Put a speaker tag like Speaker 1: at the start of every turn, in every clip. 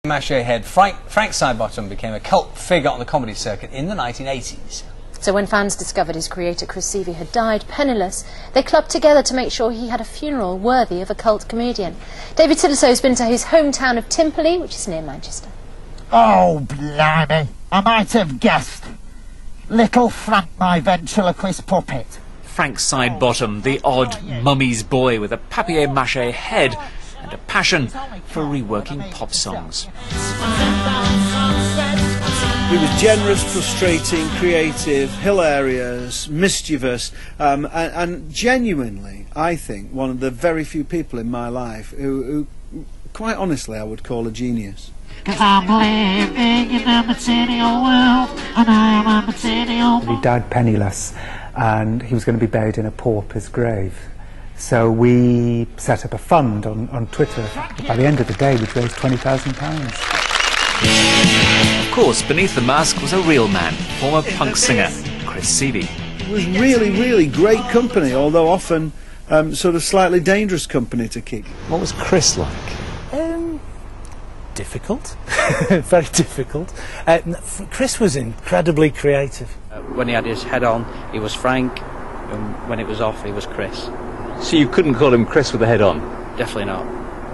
Speaker 1: papier-mâché head Frank Sidebottom became a cult figure on the comedy circuit in the 1980s.
Speaker 2: So when fans discovered his creator Chris Sidebottom had died penniless, they clubbed together to make sure he had a funeral worthy of a cult comedian. David Tillotso's been to his hometown of Timperley, which is near Manchester.
Speaker 3: Oh, blimey, I might have guessed. Little Frank, my ventriloquist puppet.
Speaker 4: Frank Sidebottom, the odd mummy's boy with a papier-mâché head and a passion for reworking pop songs.
Speaker 5: He was generous, frustrating, creative, hilarious, mischievous, and genuinely, I think, one of the very few people in my life who quite honestly, I would call a genius.
Speaker 3: 'Cause I'm living in a material world, and I am a material world.
Speaker 6: He died penniless, and he was going to be buried in a pauper's grave. So we set up a fund on Twitter. By the end of the day, we'd raised £20,000.
Speaker 4: Of course, beneath the mask was a real man, former punk singer Chris Sidebottom.
Speaker 5: It was really, really great company, although often sort of slightly dangerous company to keep.
Speaker 7: What was Chris like?
Speaker 8: Difficult, very difficult. Chris was incredibly creative.
Speaker 9: When he had his head on, he was Frank, and when it was off, he was Chris.
Speaker 7: So you couldn't call him Chris with the head on?
Speaker 9: Definitely not.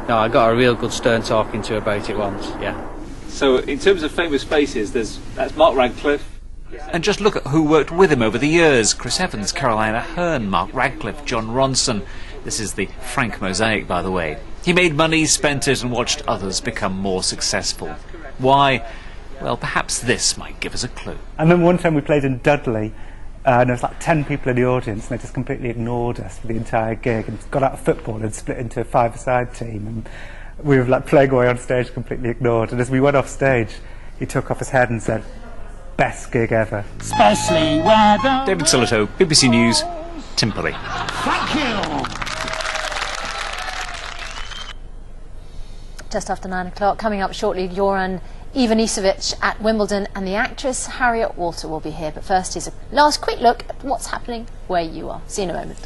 Speaker 9: No, I got a real good stern talking to about it once, yeah.
Speaker 7: So in terms of famous faces, that's Mark Radcliffe.
Speaker 4: And just look at who worked with him over the years. Chris Evans, Carolina Hearn, Mark Radcliffe, John Ronson. This is the Frank mosaic, by the way. He made money, spent it, and watched others become more successful. Why? Well, perhaps this might give us a clue.
Speaker 6: I remember one time we played in Dudley, and there was like 10 people in the audience, and they just completely ignored us for the entire gig, and got out a football and split into a five-a-side team, and we were like playing away on stage, completely ignored. And as we went off stage, he took off his head and said, "Best gig ever."
Speaker 3: Especially where the
Speaker 4: David Tillotso, BBC News, Timperley.
Speaker 3: Thank you.
Speaker 2: Just after 9 o'clock, coming up shortly, Joran Ivanisevic at Wimbledon, and the actress Harriet Walter will be here. But first, here's a last quick look at what's happening where you are. See you in a moment.